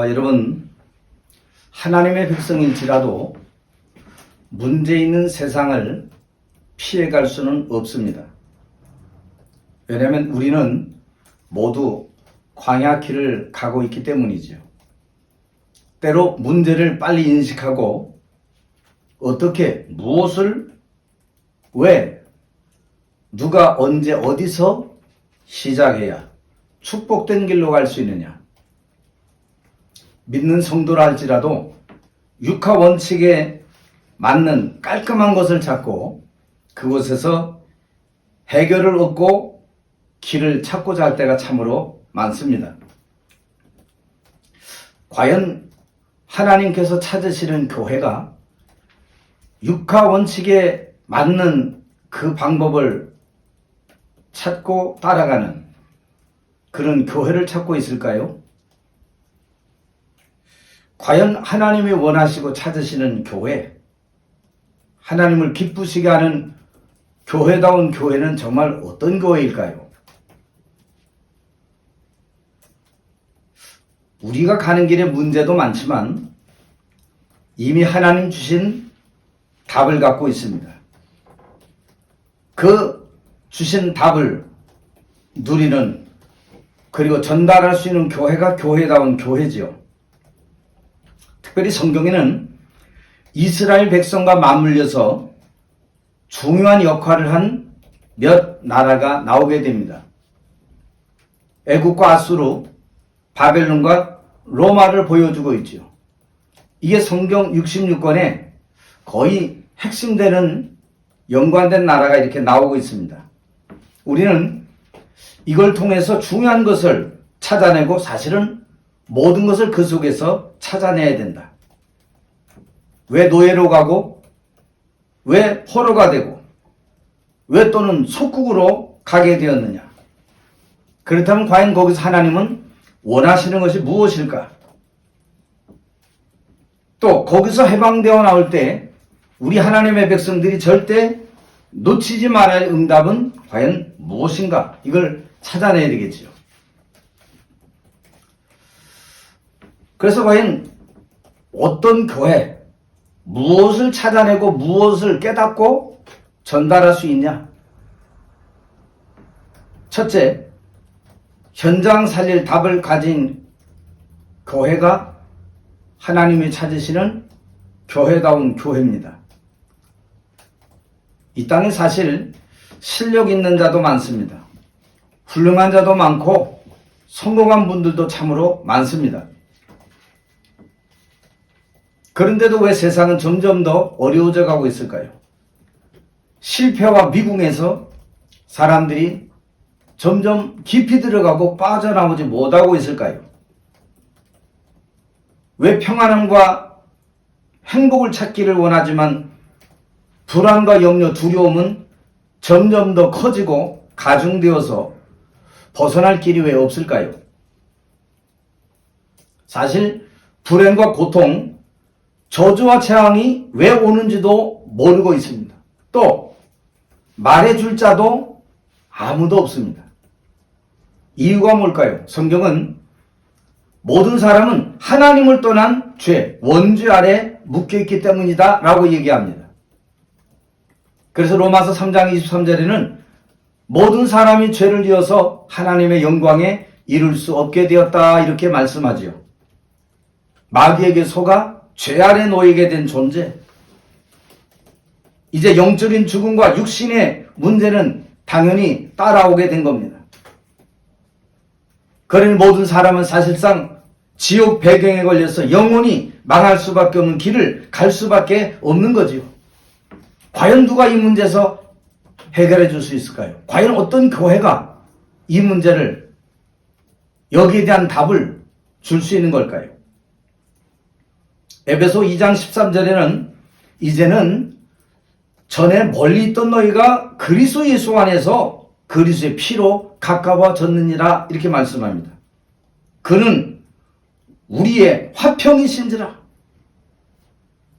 여러분, 하나님의 백성일지라도 문제 있는 세상을 피해갈 수는 없습니다. 왜냐하면 우리는 모두 광야길을 가고 있기 때문이죠. 때로 문제를 빨리 인식하고 어떻게, 무엇을, 왜, 누가 언제 어디서 시작해야 축복된 길로 갈 수 있느냐. 믿는 성도라 할지라도 육하 원칙에 맞는 깔끔한 것을 찾고 그곳에서 해결을 얻고 길을 찾고자 할 때가 참으로 많습니다. 과연 하나님께서 찾으시는 교회가 육하 원칙에 맞는 그 방법을 찾고 따라가는 그런 교회를 찾고 있을까요? 과연 하나님이 원하시고 찾으시는 교회, 하나님을 기쁘시게 하는 교회다운 교회는 정말 어떤 교회일까요? 우리가 가는 길에 문제도 많지만 이미 하나님 주신 답을 갖고 있습니다. 그 주신 답을 누리는, 그리고 전달할 수 있는 교회가 교회다운 교회지요. 특별히 성경에는 이스라엘 백성과 맞물려서 중요한 역할을 한 몇 나라가 나오게 됩니다. 애국과 아수르, 바벨론과 로마를 보여주고 있죠. 이게 성경 66권에 거의 핵심되는 연관된 나라가 이렇게 나오고 있습니다. 우리는 이걸 통해서 중요한 것을 찾아내고 사실은 모든 것을 그 속에서 찾아내야 된다. 왜 노예로 가고, 왜 포로가 되고, 왜 또는 속국으로 가게 되었느냐. 그렇다면 과연 거기서 하나님은 원하시는 것이 무엇일까? 또 거기서 해방되어 나올 때 우리 하나님의 백성들이 절대 놓치지 말아야 할 응답은 과연 무엇인가? 이걸 찾아내야 되겠죠. 그래서 과연 어떤 교회, 무엇을 찾아내고 무엇을 깨닫고 전달할 수 있냐? 첫째, 현장 살릴 답을 가진 교회가 하나님이 찾으시는 교회다운 교회입니다. 이 땅에 사실 실력 있는 자도 많습니다. 훌륭한 자도 많고 성공한 분들도 참으로 많습니다. 그런데도 왜 세상은 점점 더 어려워져 가고 있을까요? 실패와 미궁에서 사람들이 점점 깊이 들어가고 빠져나오지 못하고 있을까요? 왜 평안함과 행복을 찾기를 원하지만 불안과 염려, 두려움은 점점 더 커지고 가중되어서 벗어날 길이 왜 없을까요? 사실 불행과 고통, 저주와 재앙이 왜 오는지도 모르고 있습니다. 또 말해줄 자도 아무도 없습니다. 이유가 뭘까요? 성경은 모든 사람은 하나님을 떠난 죄, 원죄 아래 묶여있기 때문이다 라고 얘기합니다. 그래서 로마서 3장 23절에는 모든 사람이 죄를 지어서 하나님의 영광에 이룰 수 없게 되었다 이렇게 말씀하지요. 마귀에게 속아 죄 아래 놓이게 된 존재, 이제 영적인 죽음과 육신의 문제는 당연히 따라오게 된 겁니다. 그러니 모든 사람은 사실상 지옥 배경에 걸려서 영원히 망할 수밖에 없는 길을 갈 수밖에 없는 거지요. 과연 누가 이 문제에서 해결해 줄 수 있을까요? 과연 어떤 교회가 이 문제를, 여기에 대한 답을 줄 수 있는 걸까요? 에베소 2장 13절에는 이제는 전에 멀리 있던 너희가 그리스도 예수 안에서 그리스도의 피로 가까워졌느니라 이렇게 말씀합니다. 그는 우리의 화평이신지라.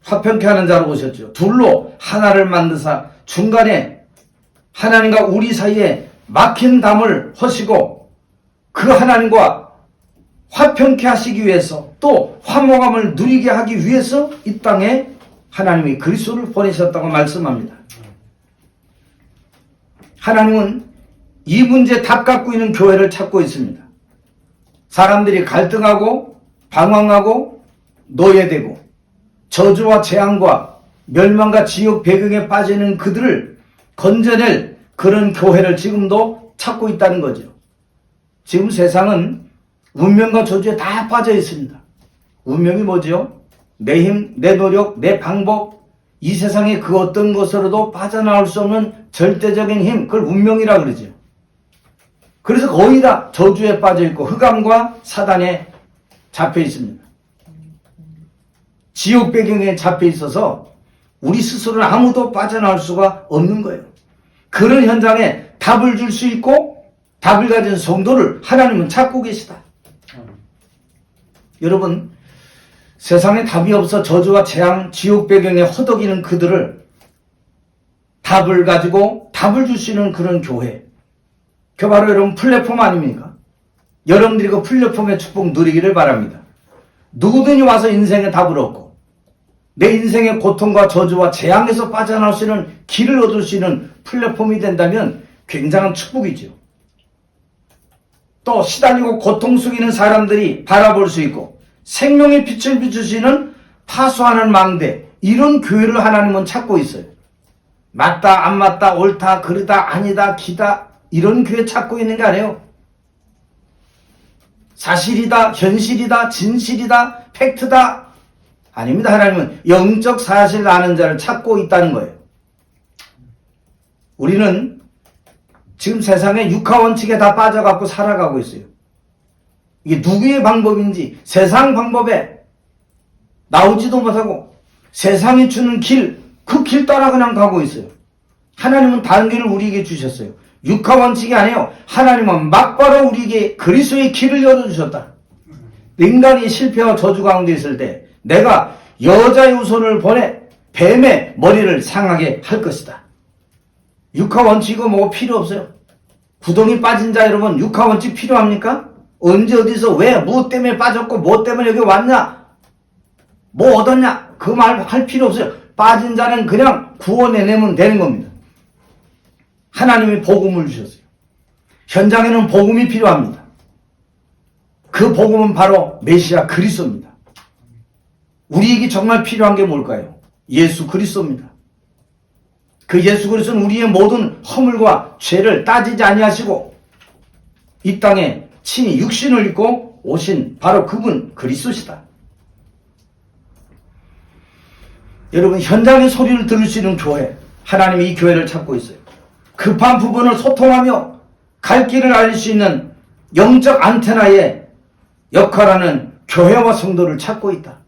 화평케 하는 자로 오셨죠. 둘로 하나를 만드사 중간에 하나님과 우리 사이에 막힌 담을 허시고 그 하나님과 화평케 하시기 위해서 또 화목함을 누리게 하기 위해서 이 땅에 하나님이 그리스도를 보내셨다고 말씀합니다. 하나님은 이 문제에 답 갖고 있는 교회를 찾고 있습니다. 사람들이 갈등하고 방황하고 노예되고 저주와 재앙과 멸망과 지옥 배경에 빠지는 그들을 건져낼 그런 교회를 지금도 찾고 있다는 거죠. 지금 세상은 운명과 저주에 다 빠져 있습니다. 운명이 뭐죠? 내 힘, 내 노력, 내 방법, 이 세상의 그 어떤 것으로도 빠져나올 수 없는 절대적인 힘, 그걸 운명이라 그러죠. 그래서 거의 다 저주에 빠져 있고 흑암과 사단에 잡혀 있습니다. 지옥 배경에 잡혀 있어서 우리 스스로는 아무도 빠져나올 수가 없는 거예요. 그런 현장에 답을 줄 수 있고 답을 가진 성도를 하나님은 찾고 계시다. 여러분, 세상에 답이 없어 저주와 재앙, 지옥 배경에 허덕이는 그들을 답을 가지고 답을 줄 수 있는 그런 교회, 그 바로 여러분 플랫폼 아닙니까? 여러분들이 그 플랫폼의 축복 누리기를 바랍니다. 누구든지 와서 인생의 답을 얻고 내 인생의 고통과 저주와 재앙에서 빠져나올 수 있는 길을 얻을 수 있는 플랫폼이 된다면 굉장한 축복이죠. 또 시달리고 고통 속에 있는 사람들이 바라볼 수 있고 생명의 빛을 비출 수 있는 파수하는 망대, 이런 교회를 하나님은 찾고 있어요. 맞다 안 맞다 옳다 그르다 아니다 기다, 이런 교회 찾고 있는 게 아니에요. 사실이다 현실이다 진실이다 팩트다, 아닙니다. 하나님은 영적 사실 아는 자를 찾고 있다는 거예요. 우리는 지금 세상에 육하 원칙에 다 빠져갖고 살아가고 있어요. 이게 누구의 방법인지 세상 방법에 나오지도 못하고 세상이 주는 길, 그 길 따라 그냥 가고 있어요. 하나님은 다른 길을 우리에게 주셨어요. 육하 원칙이 아니에요. 하나님은 막바로 우리에게 그리스도의 길을 열어주셨다. 인간이 실패와 저주 가운데 있을 때 내가 여자의 후손을 보내 뱀의 머리를 상하게 할 것이다. 육하 원칙은 뭐 필요 없어요. 구덩이 빠진 자 여러분, 육하 원칙 필요합니까? 언제 어디서 왜 뭐 때문에 빠졌고 뭐 때문에 여기 왔냐 뭐 얻었냐 그 말 할 필요 없어요. 빠진 자는 그냥 구원해내면 되는 겁니다. 하나님이 복음을 주셨어요. 현장에는 복음이 필요합니다. 그 복음은 바로 메시아 그리스도입니다. 우리에게 정말 필요한 게 뭘까요? 예수 그리스도입니다. 그 예수 그리스도는 우리의 모든 허물과 죄를 따지지 아니하시고 이 땅에 친히 육신을 입고 오신 바로 그분 그리스도시다. 여러분, 현장의 소리를 들을 수 있는 교회, 하나님이 이 교회를 찾고 있어요. 급한 부분을 소통하며 갈 길을 알릴 수 있는 영적 안테나의 역할하는 교회와 성도를 찾고 있다.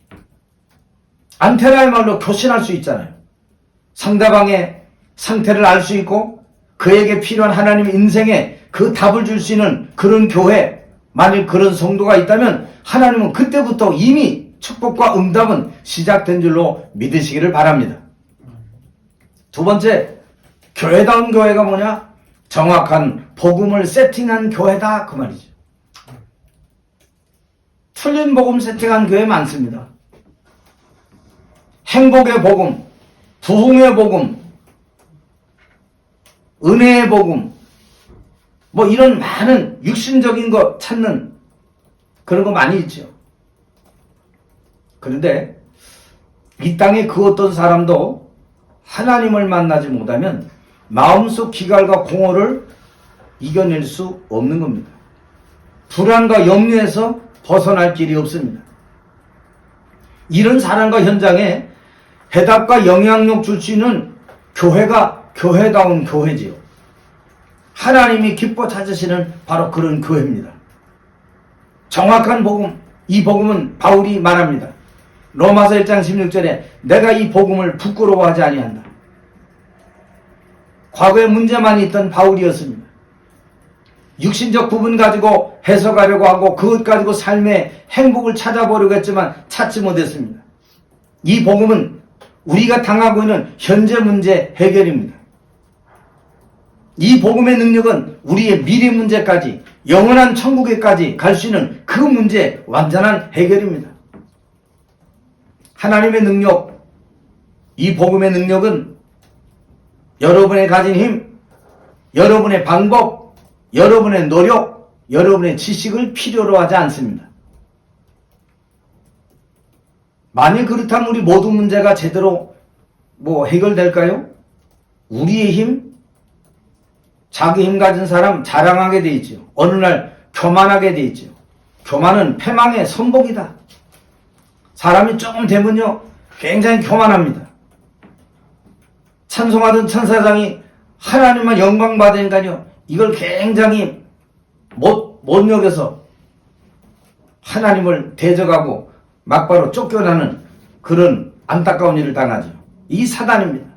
안테나의 말로 교신할 수 있잖아요. 상대방의 상태를 알 수 있고 그에게 필요한 하나님의 인생에 그 답을 줄 수 있는 그런 교회, 만일 그런 성도가 있다면 하나님은 그때부터 이미 축복과 응답은 시작된 줄로 믿으시기를 바랍니다. 두 번째, 교회다운 교회가 뭐냐? 정확한 복음을 세팅한 교회다, 그 말이죠. 틀린 복음 세팅한 교회 많습니다. 행복의 복음, 부흥의 복음, 은혜의 복음, 뭐 이런 많은 육신적인 거 찾는 그런 거 많이 있죠. 그런데 이 땅에 그 어떤 사람도 하나님을 만나지 못하면 마음속 기갈과 공허를 이겨낼 수 없는 겁니다. 불안과 염려에서 벗어날 길이 없습니다. 이런 사람과 현장에 해답과 영향력 줄 수 있는 교회가 교회다운 교회지요. 하나님이 기뻐 찾으시는 바로 그런 교회입니다. 정확한 복음, 이 복음은 바울이 말합니다. 로마서 1장 16절에 내가 이 복음을 부끄러워하지 아니한다. 과거에 문제만 있던 바울이었습니다. 육신적 부분 가지고 해석하려고 하고 그것 가지고 삶의 행복을 찾아보려고 했지만 찾지 못했습니다. 이 복음은 우리가 당하고 있는 현재 문제 해결입니다. 이 복음의 능력은 우리의 미래 문제까지 영원한 천국에까지 갈 수 있는 그 문제 완전한 해결입니다. 하나님의 능력, 이 복음의 능력은 여러분의 가진 힘, 여러분의 방법, 여러분의 노력, 여러분의 지식을 필요로 하지 않습니다. 만일 그렇다면 우리 모든 문제가 제대로 해결될까요? 우리의 힘, 자기 힘 가진 사람 자랑하게 돼 있죠. 어느 날 교만하게 돼 있죠. 교만은 패망의 선복이다. 사람이 조금 되면요 굉장히 교만합니다. 찬송하던 천사장이 하나님만 영광 받으니까요 이걸 굉장히 못 여겨서 하나님을 대적하고 막바로 쫓겨나는 그런 안타까운 일을 당하죠. 이 사단입니다.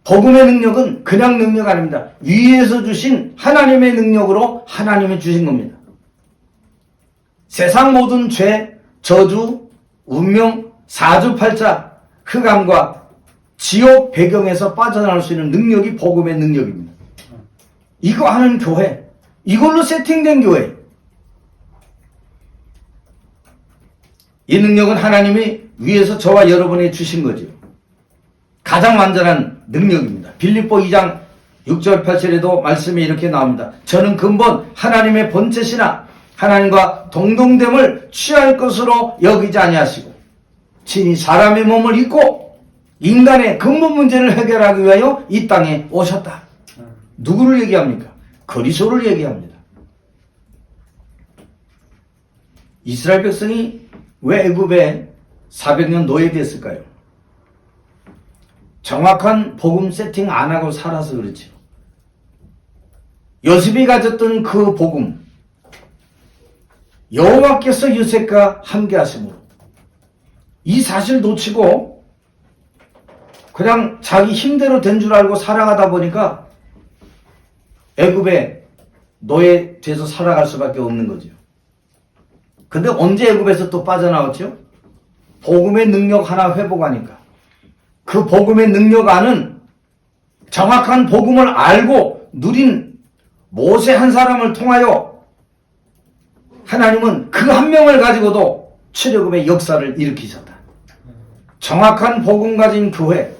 복음의 능력은 그냥 능력 아닙니다. 위에서 주신 하나님의 능력으로 하나님이 주신 겁니다. 세상 모든 죄, 저주, 운명, 사주팔자, 흑암과 지옥 배경에서 빠져나올 수 있는 능력이 복음의 능력입니다. 이거 하는 교회, 이걸로 세팅된 교회. 이 능력은 하나님이 위에서 저와 여러분에게 주신 거죠. 가장 완전한 능력입니다. 빌립보 2장 6절 8절에도 말씀이 이렇게 나옵니다. 저는 근본 하나님의 본체시나 하나님과 동등됨을 취할 것으로 여기지 아니하시고 친히 사람의 몸을 입고 인간의 근본 문제를 해결하기 위하여 이 땅에 오셨다. 누구를 얘기합니까? 그리스도를 얘기합니다. 이스라엘 백성이 왜 애굽에 400년 노예됐을까요? 정확한 복음 세팅 안 하고 살아서 그렇죠. 요셉이 가졌던 그 복음, 여호와께서 요셉과 함께 하심으로 이 사실 놓치고 그냥 자기 힘대로 된 줄 알고 살아가다 보니까 애굽에 노예돼서 살아갈 수밖에 없는 거죠. 근데 언제 애굽에서 또 빠져나왔죠? 복음의 능력 하나 회복하니까. 그 복음의 능력 안은 정확한 복음을 알고 누린 모세 한 사람을 통하여 하나님은 그 한 명을 가지고도 출애굽의 역사를 일으키셨다. 정확한 복음 가진 교회,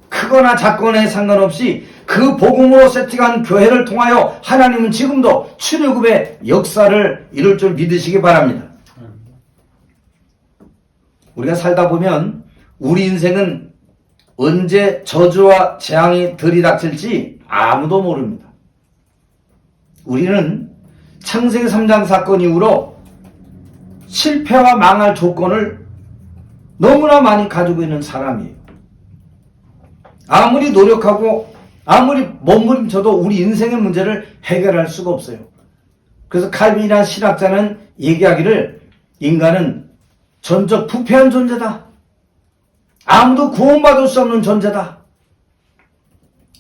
크거나 작거나에 상관없이 그 복음으로 세팅한 교회를 통하여 하나님은 지금도 출애굽의 역사를 이룰 줄 믿으시기 바랍니다. 우리가 살다 보면 우리 인생은 언제 저주와 재앙이 들이닥칠지 아무도 모릅니다. 우리는 창세기 3장 사건 이후로 실패와 망할 조건을 너무나 많이 가지고 있는 사람이에요. 아무리 노력하고 아무리 몸부림쳐도 우리 인생의 문제를 해결할 수가 없어요. 그래서 칼빈이라는 신학자는 얘기하기를 인간은 전적 부패한 존재다. 아무도 구원받을 수 없는 존재다.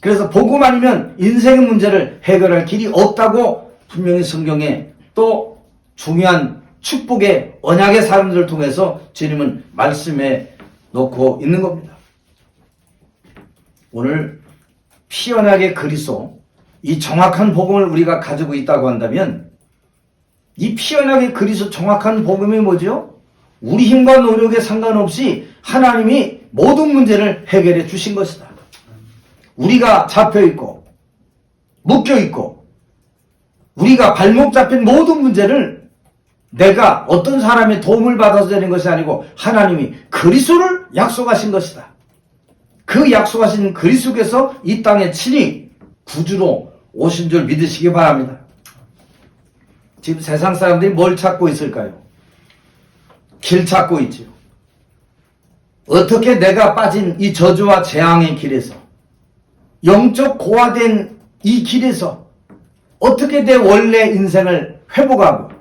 그래서 복음 아니면 인생의 문제를 해결할 길이 없다고 분명히 성경에 또 중요한 축복의 언약의 사람들을 통해서 주님은 말씀해 놓고 있는 겁니다. 오늘 피언약의 그리스도, 이 정확한 복음을 우리가 가지고 있다고 한다면 이 피언약의 그리스도 정확한 복음이 뭐죠? 우리 힘과 노력에 상관없이 하나님이 모든 문제를 해결해 주신 것이다. 우리가 잡혀있고 묶여있고 우리가 발목 잡힌 모든 문제를 내가 어떤 사람의 도움을 받아서 되는 것이 아니고 하나님이 그리스도를 약속하신 것이다. 그 약속하신 그리스도께서 이 땅에 친히 구주로 오신 줄 믿으시기 바랍니다. 지금 세상 사람들이 뭘 찾고 있을까요? 길 찾고 있죠. 어떻게 내가 빠진 이 저주와 재앙의 길에서 영적 고화된 이 길에서 어떻게 내 원래 인생을 회복하고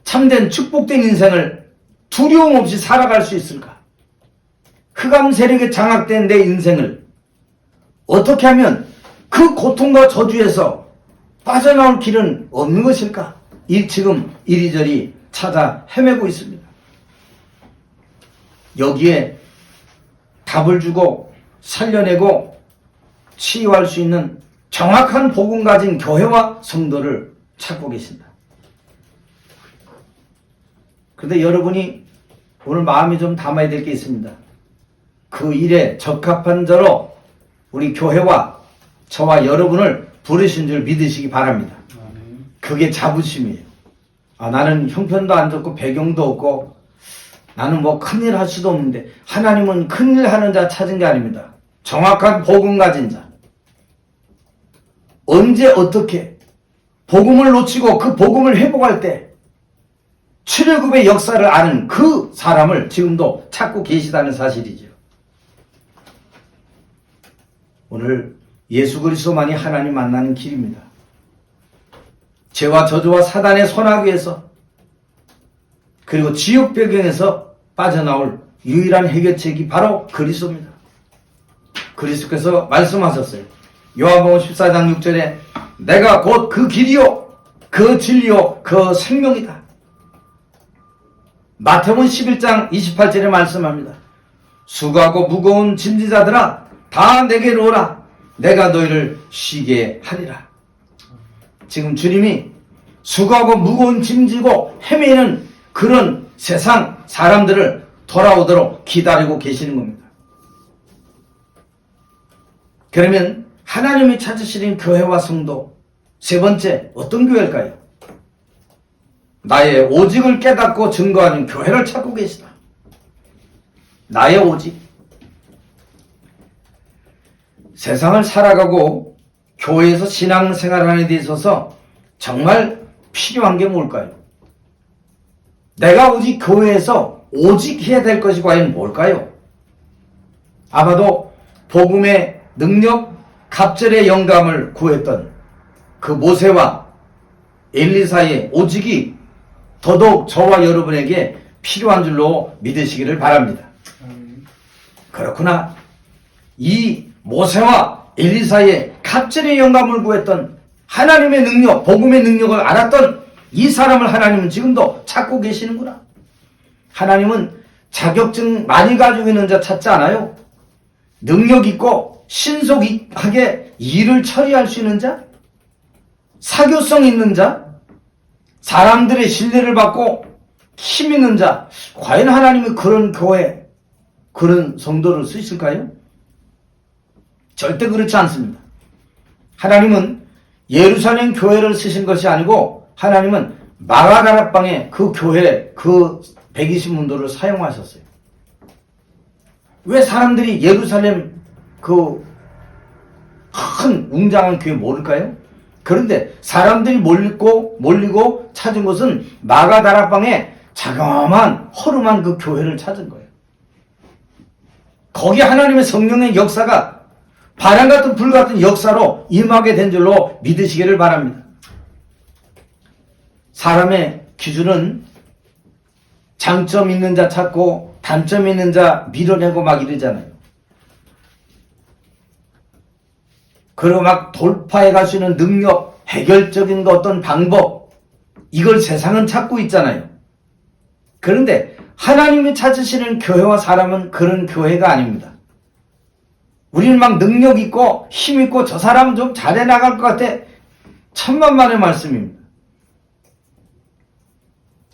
참된 축복된 인생을 두려움 없이 살아갈 수 있을까? 흑암 세력에 장악된 내 인생을 어떻게 하면 그 고통과 저주에서 빠져나올 길은 없는 것일까? 지금 이리저리 찾아 헤매고 있습니다. 여기에 답을 주고 살려내고 치유할 수 있는 정확한 복음 가진 교회와 성도를 찾고 계신다. 그런데 여러분이 오늘 마음에 좀 담아야 될 게 있습니다. 그 일에 적합한 자로 우리 교회와 저와 여러분을 부르신 줄 믿으시기 바랍니다. 그게 자부심이에요. 나는 형편도 안 좋고 배경도 없고 나는 뭐 큰일 할 수도 없는데, 하나님은 큰일 하는 자 찾은 게 아닙니다. 정확한 복음 가진 자. 언제 어떻게 복음을 놓치고 그 복음을 회복할 때 출애굽의 역사를 아는 그 사람을 지금도 찾고 계시다는 사실이죠. 오늘 예수 그리스도만이 하나님 만나는 길입니다. 죄와 저주와 사단의 손아귀에서 그리고 지옥 배경에서 빠져나올 유일한 해결책이 바로 그리스도입니다. 그리스도께서 말씀하셨어요. 요한복음 14장 6절에 내가 곧 그 길이요 그 진리요 그 생명이다. 마태복음 11장 28절에 말씀합니다. 수고하고 무거운 짐지자들아 다 내게로 오라. 내가 너희를 쉬게 하리라. 지금 주님이 수고하고 무거운 짐지고 헤매는 그런 세상 사람들을 돌아오도록 기다리고 계시는 겁니다. 그러면 하나님이 찾으시는 교회와 성도, 세 번째 어떤 교회일까요? 나의 오직을 깨닫고 증거하는 교회를 찾고 계시다. 나의 오직. 세상을 살아가고 교회에서 신앙생활하는 데 있어서 정말 필요한 게 뭘까요? 내가 오직 교회에서 오직 해야 될 것이 과연 뭘까요? 아마도 복음의 능력, 갑절의 영감을 구했던 그 모세와 엘리사의 오직이 더더욱 저와 여러분에게 필요한 줄로 믿으시기를 바랍니다. 그렇구나. 이 모세와 엘리사의 갑절의 영감을 구했던 하나님의 능력, 복음의 능력을 알았던 이 사람을 하나님은 지금도 찾고 계시는구나. 하나님은 자격증 많이 가지고 있는 자 찾지 않아요. 능력 있고 신속하게 일을 처리할 수 있는 자, 사교성 있는 자, 사람들의 신뢰를 받고 힘 있는 자. 과연 하나님이 그런 교회, 그런 성도를 쓰실까요? 절대 그렇지 않습니다. 하나님은 예루살렘 교회를 쓰신 것이 아니고 하나님은 마가다락방에 그 교회, 그 120문도를 사용하셨어요. 왜 사람들이 예루살렘 그 큰 웅장한 교회 모를까요? 그런데 사람들이 몰리고 찾은 것은 마가다락방에 자그마한 허름한 그 교회를 찾은 거예요. 거기 하나님의 성령의 역사가 바람 같은 불 같은 역사로 임하게 된 줄로 믿으시기를 바랍니다. 사람의 기준은 장점 있는 자 찾고 단점 있는 자 밀어내고 막 이러잖아요. 그리고 막 돌파해 갈 수 있는 능력, 해결적인 어떤 방법, 이걸 세상은 찾고 있잖아요. 그런데 하나님이 찾으시는 교회와 사람은 그런 교회가 아닙니다. 우리는 막 능력 있고 힘 있고 저 사람은 좀 잘해 나갈 것 같아. 천만만의 말씀입니다.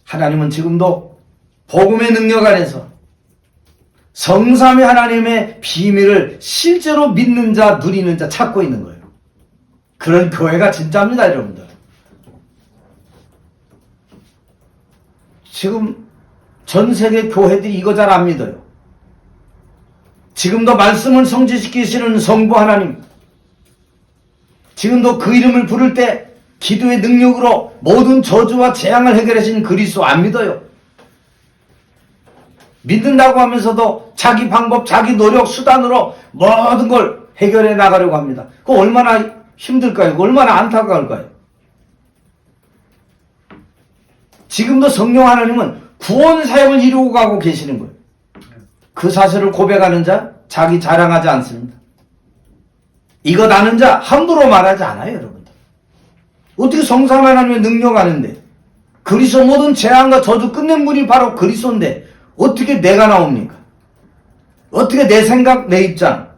하나님은 지금도 복음의 능력 안에서 성삼위 하나님의 비밀을 실제로 믿는 자, 누리는 자 찾고 있는 거예요. 그런 교회가 진짜입니다, 여러분들. 지금 전 세계 교회들이 이거 잘 안 믿어요. 지금도 말씀을 성취시키시는 성부 하나님, 지금도 그 이름을 부를 때 기도의 능력으로 모든 저주와 재앙을 해결하신 그리스도 안 믿어요. 믿는다고 하면서도 자기 방법, 자기 노력, 수단으로 모든 걸 해결해 나가려고 합니다. 그거 얼마나 힘들까요? 얼마나 안타까울까요? 지금도 성령 하나님은 구원 사역을 이루고 가고 계시는 거예요. 그 사실을 고백하는 자, 자기 자랑하지 않습니다. 이것 아는 자 함부로 말하지 않아요, 여러분들. 어떻게 성삼 하나님의 능력 아는데, 그리스도 모든 재앙과 저주 끝낸 분이 바로 그리스도인데 어떻게 내가 나옵니까? 어떻게 내 생각, 내 입장?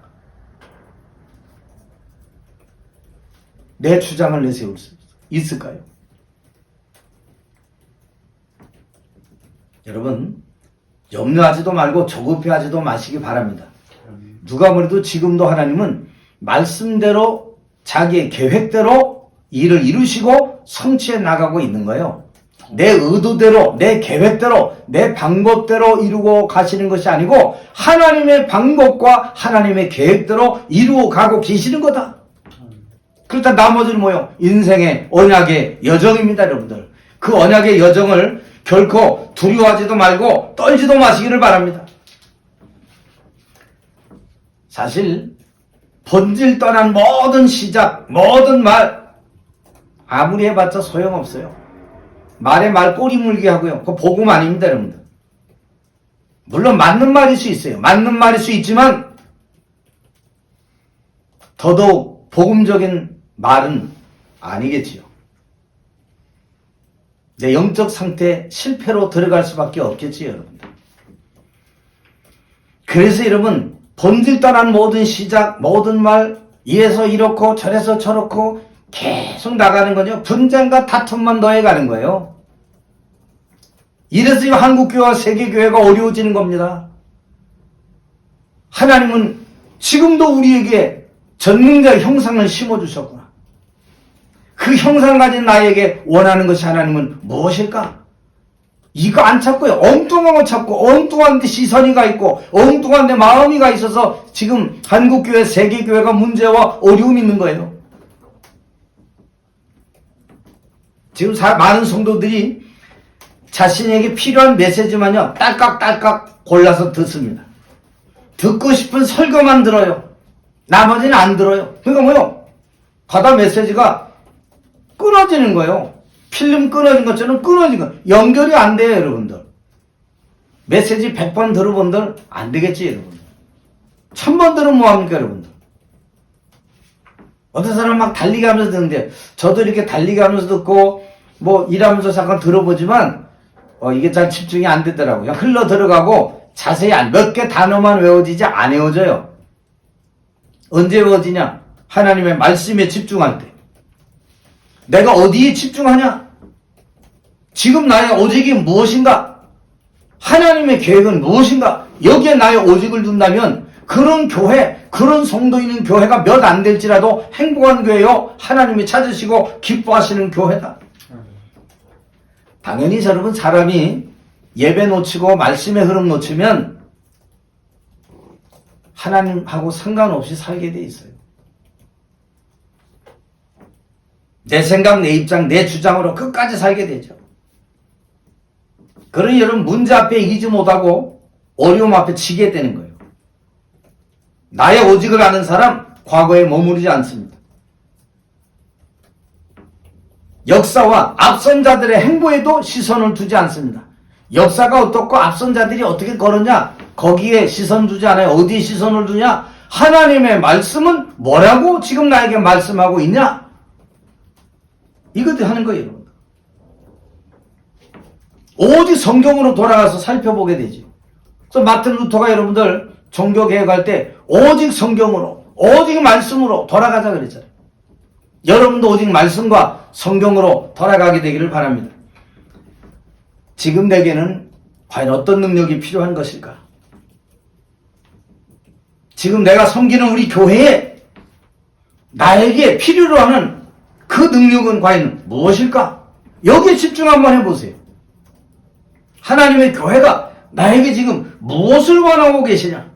내 주장을 내세울 수 있을까요? 여러분, 염려하지도 말고 조급해하지도 마시기 바랍니다. 누가 뭐래도 지금도 하나님은 말씀대로 자기의 계획대로 일을 이루시고 성취해 나가고 있는 거예요. 내 의도대로, 내 계획대로, 내 방법대로 이루고 가시는 것이 아니고 하나님의 방법과 하나님의 계획대로 이루어 가고 계시는 거다. 그렇다 나머지는 뭐요? 인생의 언약의 여정입니다, 여러분들. 그 언약의 여정을 결코 두려워하지도 말고 떨지도 마시기를 바랍니다. 사실 본질 떠난 모든 시작, 모든 말 아무리 해봤자 소용없어요. 말에 말 꼬리 물게 하고요. 그거 복음 아닙니다, 여러분들. 물론 맞는 말일 수 있어요. 맞는 말일 수 있지만 더더욱 복음적인 말은 아니겠지요. 내 영적 상태 실패로 들어갈 수밖에 없겠지요, 여러분들. 그래서 여러분, 본질 떠난 모든 시작, 모든 말, 이래서 이렇고 저래서 저렇고 계속 나가는 거죠. 분쟁과 다툼만 더해가는 거예요. 이래서 한국교회와 세계교회가 어려워지는 겁니다. 하나님은 지금도 우리에게 전능자의 형상을 심어주셨구나. 그 형상 가진 나에게 원하는 것이 하나님은 무엇일까? 이거 안 찾고요. 엉뚱한 거 찾고 엉뚱한 데 시선이 가 있고 엉뚱한 데 마음이 가 있어서 지금 한국교회, 세계교회가 문제와 어려움이 있는 거예요. 지금 많은 성도들이 자신에게 필요한 메시지만요, 딸깍딸깍 골라서 듣습니다. 듣고 싶은 설교만 들어요. 나머지는 안 들어요. 그러니까 뭐요? 가다 메시지가 끊어지는 거예요. 필름 끊어진 것처럼 끊어진 거. 연결이 안 돼요, 여러분들. 메시지 100번 들어본들 안 되겠지, 여러분들. 1000번 들으면 뭐합니까, 여러분들? 어떤 사람은 막 달리기 하면서 듣는데, 저도 이렇게 달리기 하면서 듣고, 뭐 일하면서 잠깐 들어보지만, 이게 잘 집중이 안 되더라고요. 그냥 흘러 들어가고, 자세히 몇 개 단어만 외워지지 안 외워져요. 언제 외워지냐? 하나님의 말씀에 집중할 때. 내가 어디에 집중하냐? 지금 나의 오직이 무엇인가? 하나님의 계획은 무엇인가? 여기에 나의 오직을 둔다면 그런 교회, 그런 성도 있는 교회가 몇 안 될지라도 행복한 교회요. 하나님이 찾으시고 기뻐하시는 교회다. 당연히 여러분, 사람이 예배 놓치고 말씀의 흐름 놓치면 하나님하고 상관없이 살게 돼 있어요. 내 생각, 내 입장, 내 주장으로 끝까지 살게 되죠. 그러니 여러분, 문제 앞에 이기지 못하고 어려움 앞에 지게 되는 거예요. 나의 오직을 아는 사람, 과거에 머무르지 않습니다. 역사와 앞선 자들의 행보에도 시선을 두지 않습니다. 역사가 어떻고 앞선 자들이 어떻게 걸었냐, 거기에 시선 두지 않아요. 어디에 시선을 두냐? 하나님의 말씀은 뭐라고 지금 나에게 말씀하고 있냐? 이것도 하는 거예요. 오직 성경으로 돌아가서 살펴보게 되죠. 그래서 마틴 루터가 여러분들 종교개혁할 때 오직 성경으로, 오직 말씀으로 돌아가자 그랬잖아요. 여러분도 오직 말씀과 성경으로 돌아가게 되기를 바랍니다. 지금 내게는 과연 어떤 능력이 필요한 것일까? 지금 내가 섬기는 우리 교회에 나에게 필요로 하는 그 능력은 과연 무엇일까? 여기에 집중 한번 해보세요. 하나님의 교회가 나에게 지금 무엇을 원하고 계시냐?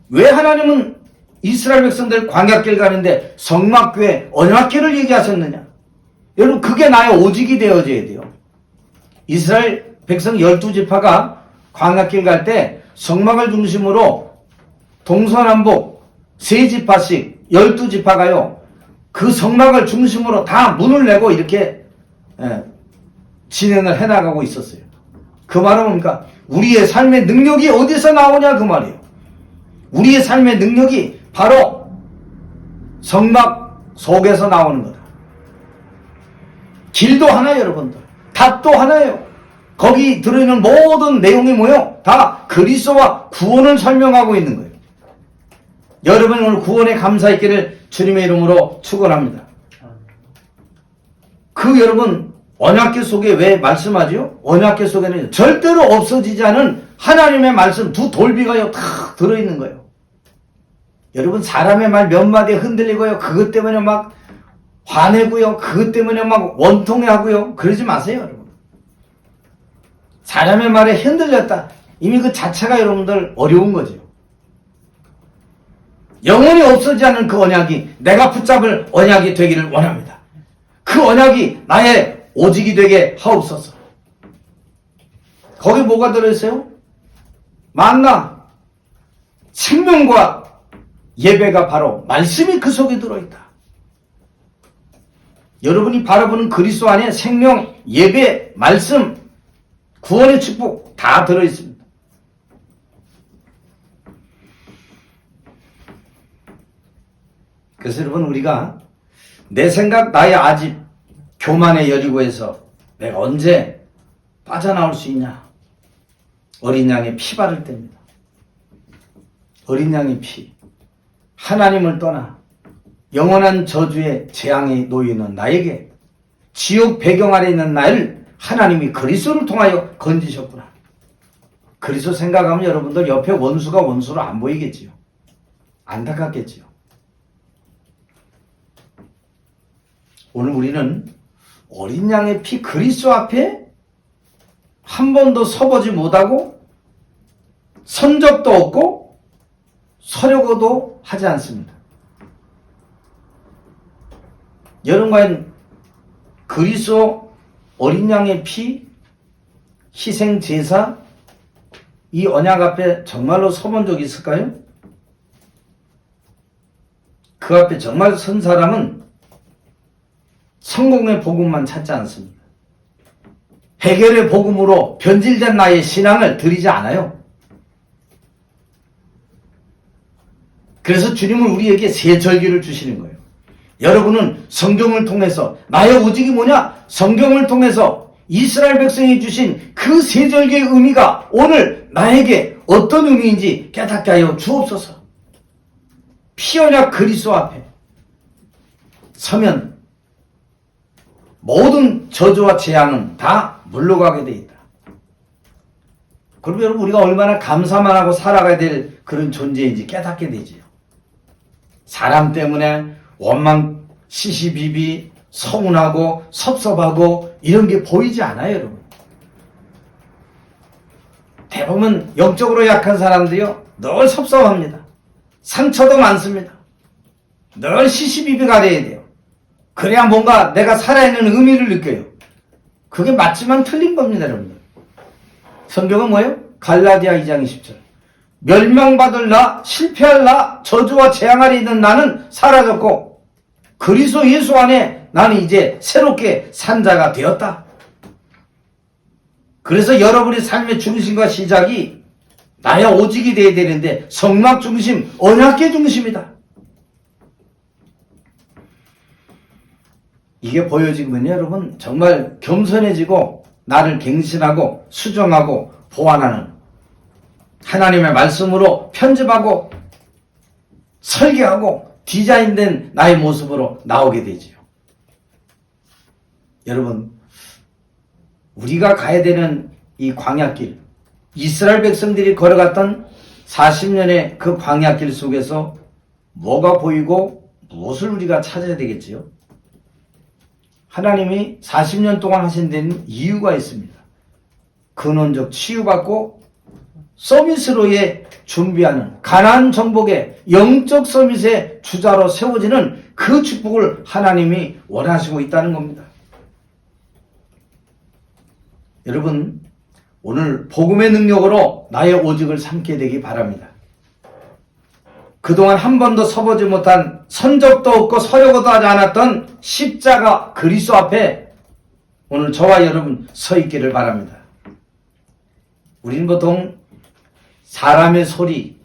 왜 하나님은 이스라엘 백성들 광야길 가는데 성막교회, 언약궤를 얘기하셨느냐? 여러분, 그게 나의 오직이 되어져야 돼요. 이스라엘 백성 12지파가 광야길 갈 때 성막을 중심으로 동서남북 3지파씩 12지파가요. 그 성막을 중심으로 다 문을 내고 이렇게 진행을 해나가고 있었어요. 그 말은 뭡니까? 우리의 삶의 능력이 어디서 나오냐 그 말이에요. 우리의 삶의 능력이 바로 성막 속에서 나오는 거다. 길도 하나예요, 여러분들. 답도 하나예요. 거기 들어있는 모든 내용이 뭐예요? 다 그리스도와 구원을 설명하고 있는 거예요. 여러분 오늘 구원에 감사했기를 주님의 이름으로 축원합니다. 그 여러분 언약궤 속에 왜 말씀하죠? 언약궤 속에는 절대로 없어지지 않은 하나님의 말씀 두 돌비가요 다 들어있는 거예요. 여러분 사람의 말 몇 마디에 흔들리고요. 그것 때문에 막 화내고요. 그것 때문에 막 원통해하고요. 그러지 마세요, 여러분. 사람의 말에 흔들렸다. 이미 그 자체가 여러분들 어려운 거죠. 영원히 없어지지 않은 그 언약이 내가 붙잡을 언약이 되기를 원합니다. 그 언약이 나의 오직이 되게 하옵소서. 거기 뭐가 들어있어요? 만나, 생명과 예배가 바로 말씀이 그 속에 들어있다. 여러분이 바라보는 그리스도 안에 생명, 예배, 말씀, 구원의 축복 다 들어있습니다. 그래서 여러분 우리가 내 생각 나의 아집 교만의 여리고에서 내가 언제 빠져나올 수 있냐? 어린 양의 피 바를 때입니다. 어린 양의 피. 하나님을 떠나 영원한 저주의 재앙에 놓이는 나에게 지옥 배경 아래 있는 나를 하나님이 그리스도를 통하여 건지셨구나. 그리스도 생각하면 여러분들 옆에 원수가 원수로 안 보이겠지요. 안타깝겠지요. 오늘 우리는 어린 양의 피 그리스도 앞에 한 번도 서보지 못하고 선 적도 없고 서려고도 하지 않습니다. 여러분 과연 그리스도 어린 양의 피 희생 제사 이 언약 앞에 정말로 서본 적이 있을까요? 그 앞에 정말 선 사람은 성공의 복음만 찾지 않습니다. 해결의 복음으로 변질된 나의 신앙을 드리지 않아요. 그래서 주님은 우리에게 새 절기를 주시는 거예요. 여러분은 성경을 통해서 나의 오직이 뭐냐? 성경을 통해서 이스라엘 백성이 주신 그 새 절기의 의미가 오늘 나에게 어떤 의미인지 깨닫게 하여 주옵소서. 피 언약 그리스도 앞에 서면 모든 저주와 재앙은 다 물러가게 되어 있다. 그럼 여러분 우리가 얼마나 감사만 하고 살아가야 될 그런 존재인지 깨닫게 되지요. 사람 때문에 원망, 시시비비, 서운하고 섭섭하고 이런 게 보이지 않아요, 여러분. 대부분 영적으로 약한 사람들이요 늘 섭섭합니다. 상처도 많습니다. 늘 시시비비 가려야 돼요. 그래야 뭔가 내가 살아있는 의미를 느껴요. 그게 맞지만 틀린 겁니다, 여러분들. 성경은 뭐예요? 갈라디아 2장 20절. 멸망받을 나, 실패할 나, 저주와 재앙 아래 있는 나는 사라졌고 그리스도 예수 안에 나는 이제 새롭게 산 자가 되었다. 그래서 여러분의 삶의 중심과 시작이 나의 오직이 되어야 되는데 성막 중심, 언약궤 중심이다. 이게 보여지면요, 여러분 정말 겸손해지고 나를 갱신하고 수정하고 보완하는 하나님의 말씀으로 편집하고 설계하고 디자인된 나의 모습으로 나오게 되지요. 여러분 우리가 가야 되는 이 광야길, 이스라엘 백성들이 걸어갔던 40년의 그 광야길 속에서 뭐가 보이고 무엇을 우리가 찾아야 되겠지요? 하나님이 40년 동안 하신 데는 이유가 있습니다. 근원적 치유받고 서비스로의 준비하는 가나안 정복의 영적 서비스의 주자로 세워지는 그 축복을 하나님이 원하시고 있다는 겁니다. 여러분 오늘 복음의 능력으로 나의 오직을 삼게 되기 바랍니다. 그동안 한 번도 서보지 못한 선적도 없고 서려고도 하지 않았던 십자가 그리스도 앞에 오늘 저와 여러분 서 있기를 바랍니다. 우리는 보통 사람의 소리,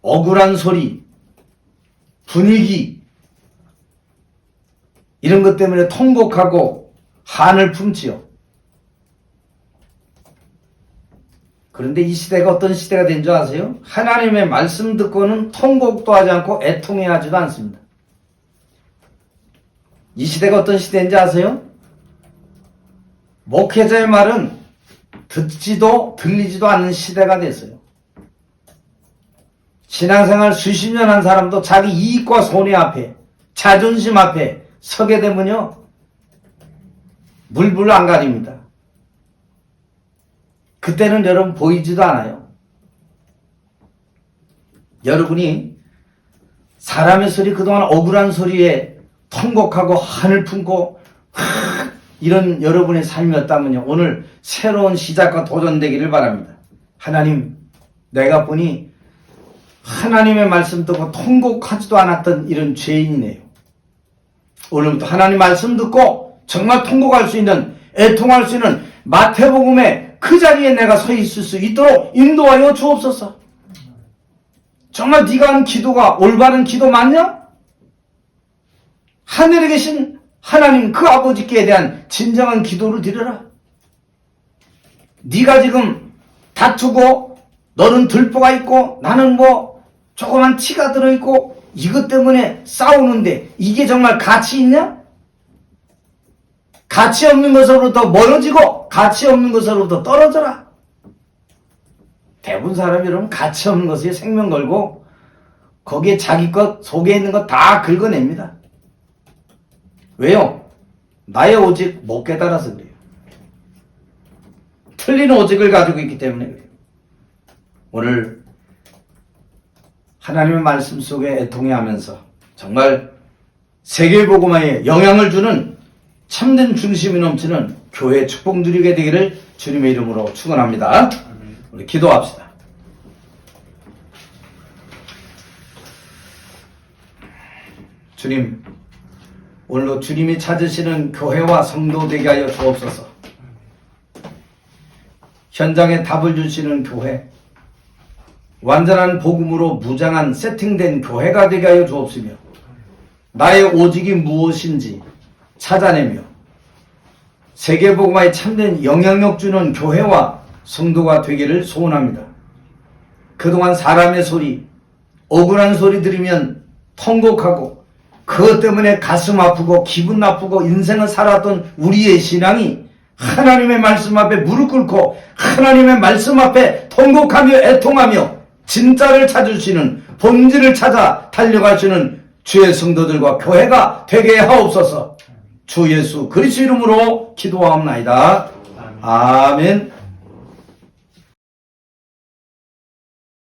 억울한 소리, 분위기 이런 것 때문에 통곡하고 한을 품지요. 그런데 이 시대가 어떤 시대가 된 줄 아세요? 하나님의 말씀 듣고는 통곡도 하지 않고 애통해하지도 않습니다. 이 시대가 어떤 시대인지 아세요? 목회자의 말은 듣지도 들리지도 않는 시대가 됐어요. 신앙생활 수십 년 한 사람도 자기 이익과 손해 앞에, 자존심 앞에 서게 되면요, 물불 안 가립니다. 그때는 여러분 보이지도 않아요. 여러분이 사람의 소리, 그동안 억울한 소리에 통곡하고 한을 품고 이런 여러분의 삶이었다면요, 오늘 새로운 시작과 도전되기를 바랍니다. 하나님, 내가 보니 하나님의 말씀 듣고 통곡하지도 않았던 이런 죄인이네요. 오늘부터 하나님 말씀 듣고 정말 통곡할 수 있는, 애통할 수 있는 마태복음의 그 자리에 내가 서 있을 수 있도록 인도하여 주옵소서. 정말 네가 한 기도가 올바른 기도 맞냐? 하늘에 계신 하나님 그 아버지께 대한 진정한 기도를 드려라. 네가 지금 다투고 너는 들보가 있고 나는 뭐 조그만 티가 들어있고 이것 때문에 싸우는데 이게 정말 가치 있냐? 가치 없는 것으로부터 멀어지고 가치 없는 것으로부터 떨어져라. 대부분 사람이 여러분 가치 없는 것에 생명 걸고 거기에 자기 것 속에 있는 것 다 긁어냅니다. 왜요? 나의 오직 못 깨달아서 그래요. 틀린 오직을 가지고 있기 때문에 그래요. 오늘 하나님의 말씀 속에 애통해하면서 정말 세계복음화에 영향을 주는 참된 중심이 넘치는 교회 축복 누리게 되기를 주님의 이름으로 축원합니다. 우리 기도합시다. 주님, 오늘도 주님이 찾으시는 교회와 성도 되게 하여 주옵소서. 현장에 답을 주시는 교회, 완전한 복음으로 무장한 세팅된 교회가 되게 하여 주옵시며 나의 오직이 무엇인지 찾아내며 세계복음화에 참된 영향력 주는 교회와 성도가 되기를 소원합니다. 그동안 사람의 소리, 억울한 소리 들으면 통곡하고 그것 때문에 가슴 아프고 기분 나쁘고 인생을 살았던 우리의 신앙이 하나님의 말씀 앞에 무릎 꿇고 하나님의 말씀 앞에 통곡하며 애통하며 진짜를 찾으시는, 본질을 찾아 달려가시는 주의 성도들과 교회가 되게 하옵소서. 주 예수 그리스도 이름으로 기도하옵나이다. 아멘.